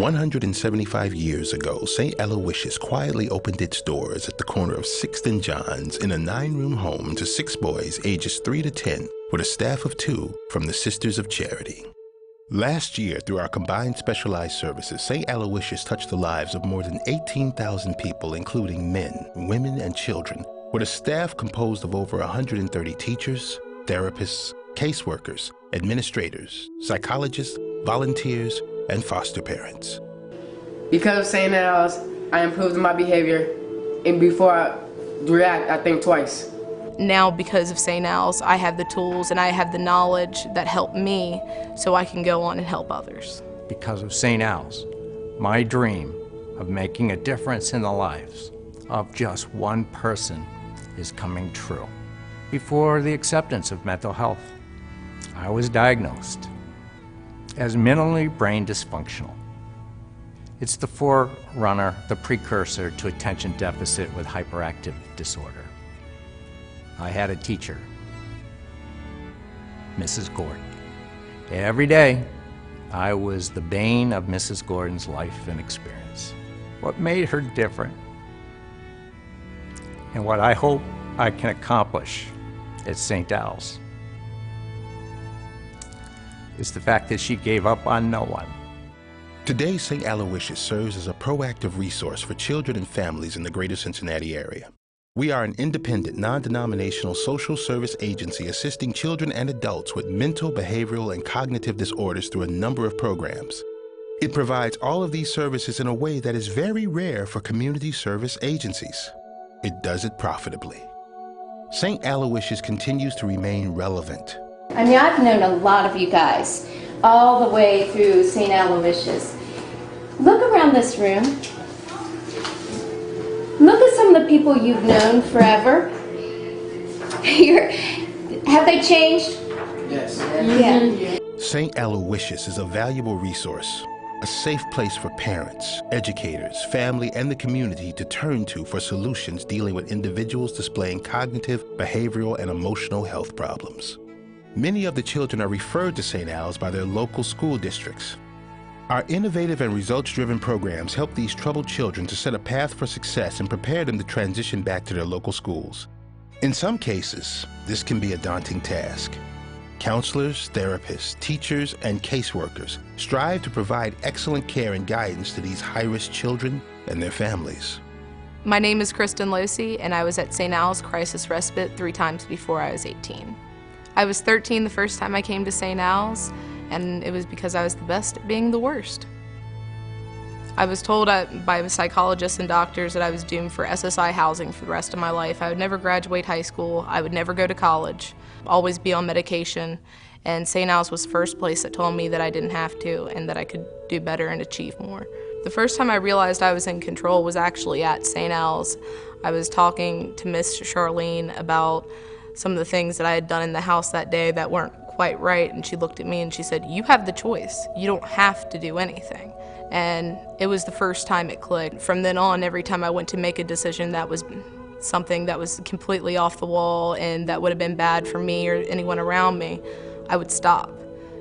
175 years ago, St. Aloysius quietly opened its doors at the corner of 6th and Johns in a 9-room home to 6 boys ages 3 to 10 with a staff of 2 from the Sisters of Charity. Last year, through our combined specialized services, St. Aloysius touched the lives of more than 18,000 people, including men, women, and children, with a staff composed of over 130 teachers, therapists, caseworkers, administrators, psychologists, volunteers, and foster parents. Because of St. Al's, I improved my behavior, and before I react, I think twice. Now, because of St. Al's, I have the tools and I have the knowledge that help me so I can go on and help others. Because of St. Al's, my dream of making a difference in the lives of just one person is coming true. Before the acceptance of mental health, I was diagnosed as mentally brain dysfunctional. It's the forerunner, the precursor to attention deficit with hyperactive disorder. I had a teacher, Mrs. Gordon. Every day, I was the bane of Mrs. Gordon's life and experience. What made her different, and what I hope I can accomplish at St. Al's, is the fact that she gave up on no one. Today, St. Aloysius serves as a proactive resource for children and families in the greater Cincinnati area. We are an independent, non-denominational social service agency assisting children and adults with mental, behavioral, and cognitive disorders through a number of programs. It provides all of these services in a way that is very rare for community service agencies. It does it profitably. St. Aloysius continues to remain relevant. I mean, I've known a lot of you guys all the way through St. Aloysius. Look around this room. Look at some of the people you've known forever. Have they changed? Yes. Yeah. St. Aloysius is a valuable resource, a safe place for parents, educators, family, and the community to turn to for solutions dealing with individuals displaying cognitive, behavioral, and emotional health problems. Many of the children are referred to St. Al's by their local school districts. Our innovative and results-driven programs help these troubled children to set a path for success and prepare them to transition back to their local schools. In some cases, this can be a daunting task. Counselors, therapists, teachers, and caseworkers strive to provide excellent care and guidance to these high-risk children and their families. My name is Kristen Losi, and I was at St. Al's Crisis Respite 3 times before I was 18. I was 13 the first time I came to St. Al's, and it was because I was the best at being the worst. I was told by psychologists and doctors that I was doomed for SSI housing for the rest of my life. I would never graduate high school, I would never go to college, always be on medication, and St. Al's was the first place that told me that I didn't have to and that I could do better and achieve more. The first time I realized I was in control was actually at St. Al's. I was talking to Miss Charlene about some of the things that I had done in the house that day that weren't quite right, and she looked at me and she said, "You have the choice. You don't have to do anything." And it was the first time it clicked. From then on, every time I went to make a decision that was something that was completely off the wall and that would have been bad for me or anyone around me, I would stop.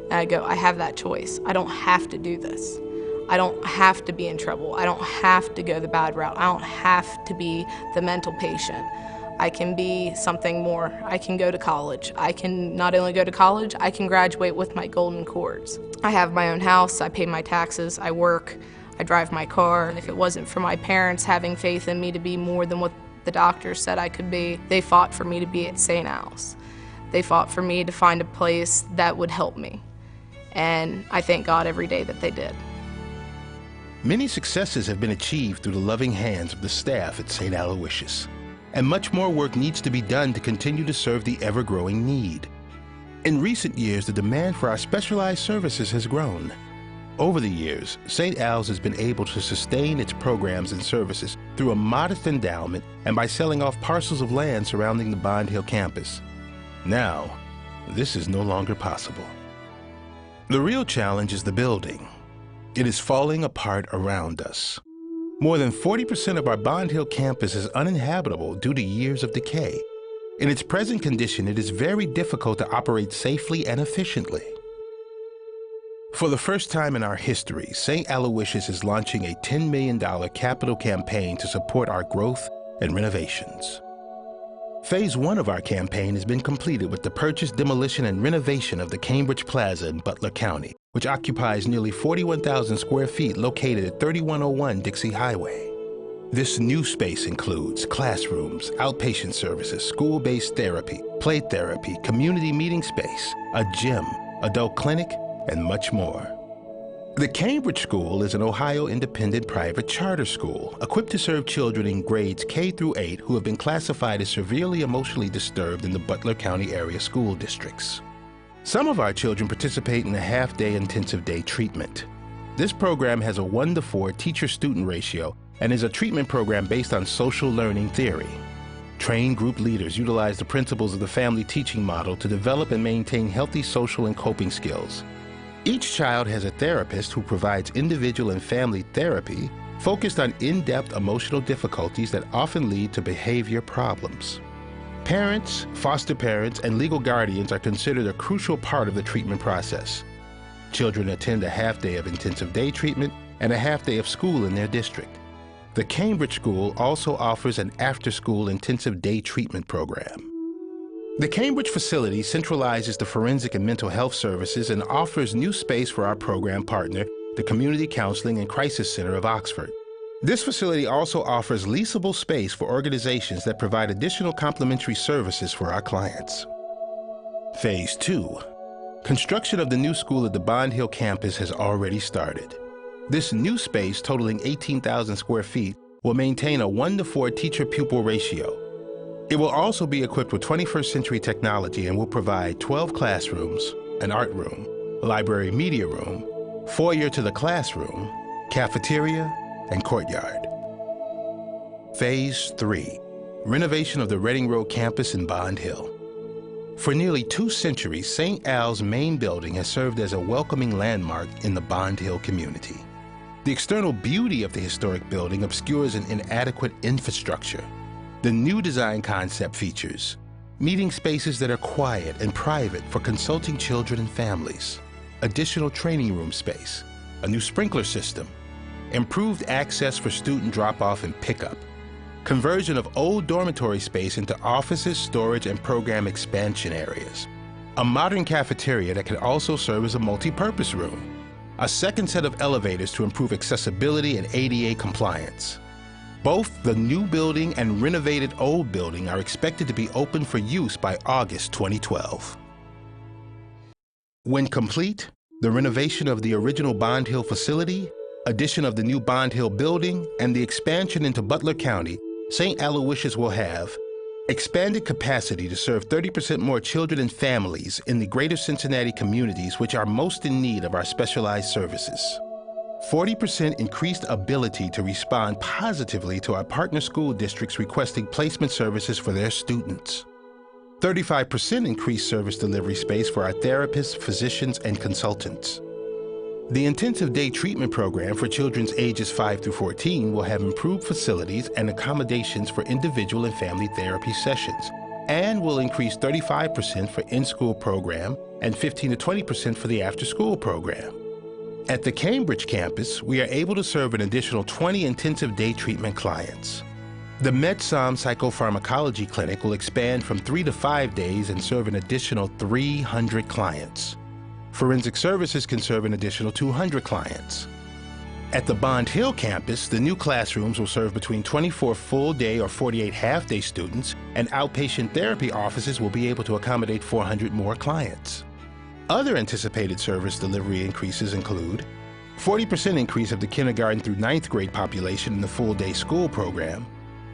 And I'd go, I have that choice. I don't have to do this. I don't have to be in trouble. I don't have to go the bad route. I don't have to be the mental patient. I can be something more. I can go to college. I can not only go to college, I can graduate with my golden cords. I have my own house, I pay my taxes, I work, I drive my car. And if it wasn't for my parents having faith in me to be more than what the doctors said I could be, they fought for me to be at St. Al's. They fought for me to find a place that would help me. And I thank God every day that they did. Many successes have been achieved through the loving hands of the staff at St. Aloysius. And much more work needs to be done to continue to serve the ever-growing need. In recent years, the demand for our specialized services has grown. Over the years, St. Al's has been able to sustain its programs and services through a modest endowment and by selling off parcels of land surrounding the Bond Hill campus. Now, this is no longer possible. The real challenge is the building. It is falling apart around us. More than 40% of our Bond Hill campus is uninhabitable due to years of decay. In its present condition, it is very difficult to operate safely and efficiently. For the first time in our history, St. Aloysius is launching a $10 million capital campaign to support our growth and renovations. Phase 1 of our campaign has been completed with the purchase, demolition, and renovation of the Cambridge Plaza in Butler County, which occupies nearly 41,000 square feet located at 3101 Dixie Highway. This new space includes classrooms, outpatient services, school-based therapy, play therapy, community meeting space, a gym, adult clinic, and much more. The Cambridge School is an Ohio independent private charter school equipped to serve children in grades K through 8 who have been classified as severely emotionally disturbed in the Butler County area school districts. Some of our children participate in a half-day intensive day treatment. This program has a 1-to-4 teacher-student ratio and is a treatment program based on social learning theory. Trained group leaders utilize the principles of the family teaching model to develop and maintain healthy social and coping skills. Each child has a therapist who provides individual and family therapy focused on in-depth emotional difficulties that often lead to behavior problems. Parents, foster parents, and legal guardians are considered a crucial part of the treatment process. Children attend a half-day of intensive day treatment and a half-day of school in their district. The Cambridge School also offers an after-school intensive day treatment program. The Cambridge facility centralizes the forensic and mental health services and offers new space for our program partner, the Community Counseling and Crisis Center of Oxford. This facility also offers leasable space for organizations that provide additional complementary services for our clients. Phase 2. Construction of the new school at the Bond Hill campus has already started. This new space, totaling 18,000 square feet, will maintain a 1-to-4 teacher-pupil ratio. It will also be equipped with 21st century technology and will provide 12 classrooms, an art room, library media room, foyer to the classroom, cafeteria, and courtyard. Phase 3, renovation of the Reading Road campus in Bond Hill. For nearly 2 centuries, St. Al's main building has served as a welcoming landmark in the Bond Hill community. The external beauty of the historic building obscures an inadequate infrastructure. The new design concept features meeting spaces that are quiet and private for consulting children and families, additional training room space, a new sprinkler system, improved access for student drop-off and pickup, conversion of old dormitory space into offices, storage, and program expansion areas, a modern cafeteria that can also serve as a multi-purpose room, a second set of elevators to improve accessibility and ADA compliance. Both the new building and renovated old building are expected to be open for use by August 2012. When complete, the renovation of the original Bond Hill facility, addition of the new Bond Hill building, and the expansion into Butler County, St. Aloysius will have expanded capacity to serve 30% more children and families in the greater Cincinnati communities which are most in need of our specialized services. 40% increased ability to respond positively to our partner school districts requesting placement services for their students. 35% increased service delivery space for our therapists, physicians, and consultants. The intensive day treatment program for children's ages 5 through 14 will have improved facilities and accommodations for individual and family therapy sessions, and will increase 35% for in-school program and 15 to 20% for the after-school program. At the Cambridge campus, we are able to serve an additional 20 intensive day treatment clients. The MedSom Psychopharmacology Clinic will expand from 3 to 5 days and serve an additional 300 clients. Forensic Services can serve an additional 200 clients. At the Bond Hill campus, the new classrooms will serve between 24 full-day or 48 half-day students, and outpatient therapy offices will be able to accommodate 400 more clients. Other anticipated service delivery increases include 40% increase of the kindergarten through 9th grade population in the full-day school program,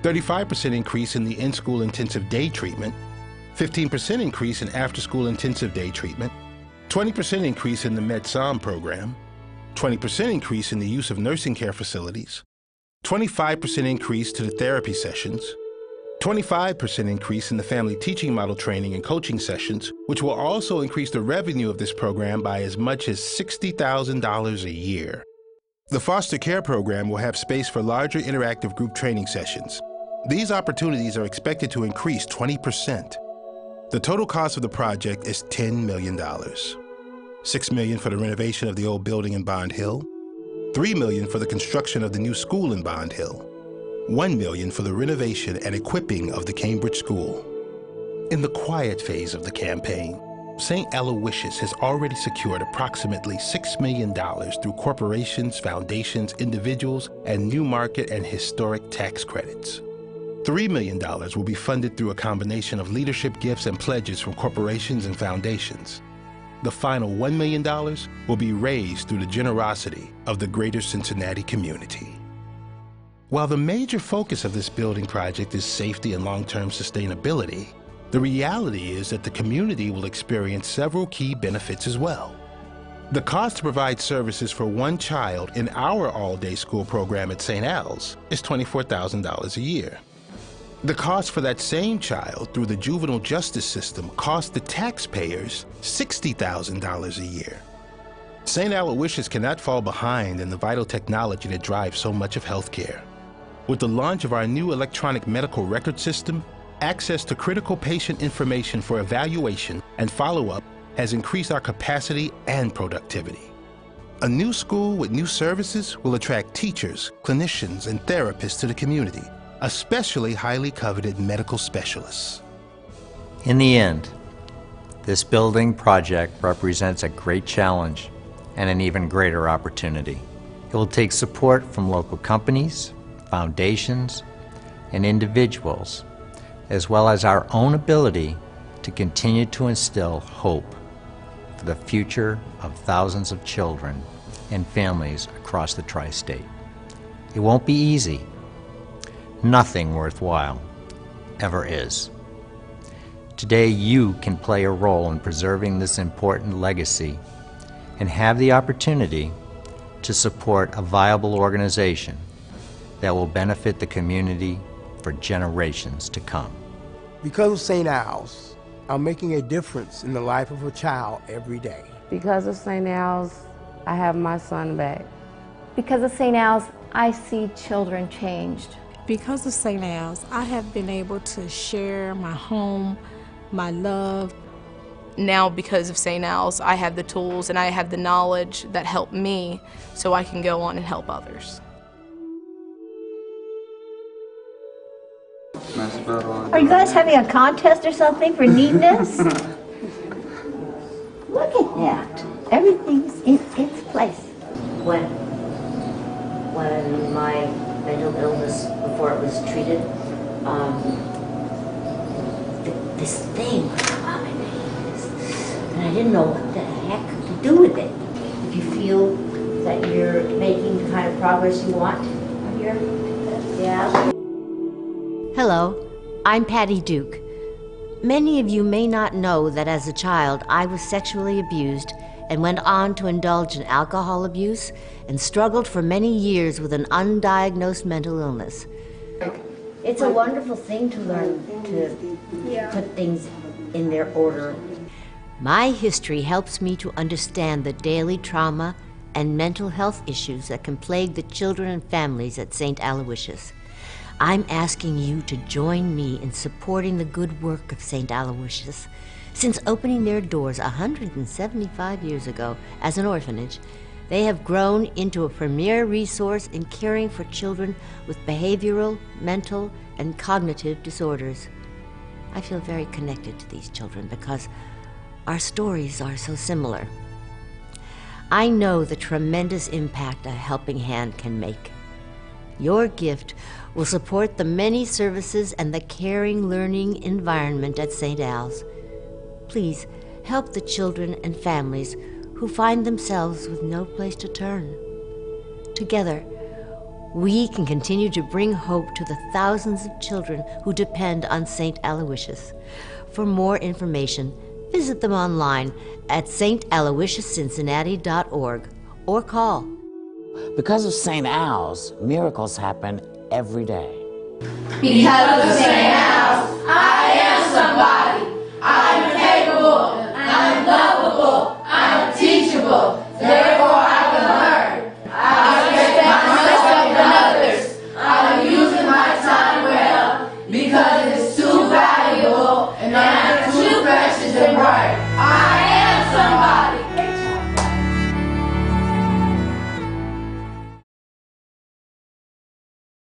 35% increase in the in-school intensive day treatment, 15% increase in after-school intensive day treatment, 20% increase in the MedSom program, 20% increase in the use of nursing care facilities, 25% increase to the therapy sessions, 25% increase in the family teaching model training and coaching sessions, which will also increase the revenue of this program by as much as $60,000 a year. The foster care program will have space for larger interactive group training sessions. These opportunities are expected to increase 20%. The total cost of the project is $10 million. $6 million for the renovation of the old building in Bond Hill, $3 million for the construction of the new school in Bond Hill, $1 million for the renovation and equipping of the Cambridge School. In the quiet phase of the campaign, St. Aloysius has already secured approximately $6 million through corporations, foundations, individuals, and new market and historic tax credits. $3 million will be funded through a combination of leadership gifts and pledges from corporations and foundations. The final $1 million will be raised through the generosity of the greater Cincinnati community. While the major focus of this building project is safety and long-term sustainability, the reality is that the community will experience several key benefits as well. The cost to provide services for one child in our all-day school program at St. Al's is $24,000 a year. The cost for that same child through the juvenile justice system costs the taxpayers $60,000 a year. St. Aloysius cannot fall behind in the vital technology that drives so much of healthcare. With the launch of our new electronic medical record system, access to critical patient information for evaluation and follow-up has increased our capacity and productivity. A new school with new services will attract teachers, clinicians, and therapists to the community, especially highly coveted medical specialists. In the end, this building project represents a great challenge and an even greater opportunity. It will take support from local companies, foundations, and individuals, as well as our own ability to continue to instill hope for the future of thousands of children and families across the tri-state. It won't be easy. Nothing worthwhile ever is. Today, you can play a role in preserving this important legacy and have the opportunity to support a viable organization that will benefit the community for generations to come. Because of St. Al's, I'm making a difference in the life of a child every day. Because of St. Al's, I have my son back. Because of St. Al's, I see children changed. Because of St. Al's, I have been able to share my home, my love. Now, because of St. Al's, I have the tools and I have the knowledge that help me so I can go on and help others. Are you guys having a contest or something for neatness? Look at that. Everything's in its place. When my mental illness, before it was treated, this thing was bothering me, and I didn't know what the heck to do with it. If you feel that you're making the kind of progress you want here, yeah. Hello, I'm Patty Duke. Many of you may not know that as a child I was sexually abused and went on to indulge in alcohol abuse and struggled for many years with an undiagnosed mental illness. It's a wonderful thing to learn to put things in their order. My history helps me to understand the daily trauma and mental health issues that can plague the children and families at St. Aloysius. I'm asking you to join me in supporting the good work of St. Aloysius. Since opening their doors 175 years ago as an orphanage, they have grown into a premier resource in caring for children with behavioral, mental, and cognitive disorders. I feel very connected to these children because our stories are so similar. I know the tremendous impact a helping hand can make. Your gift will support the many services and the caring learning environment at St. Al's. Please help the children and families who find themselves with no place to turn. Together, we can continue to bring hope to the thousands of children who depend on St. Aloysius. For more information, visit them online at staloysiuscincinnati.org or call. Because of St. Al's, miracles happen every day. Because of St. Al's,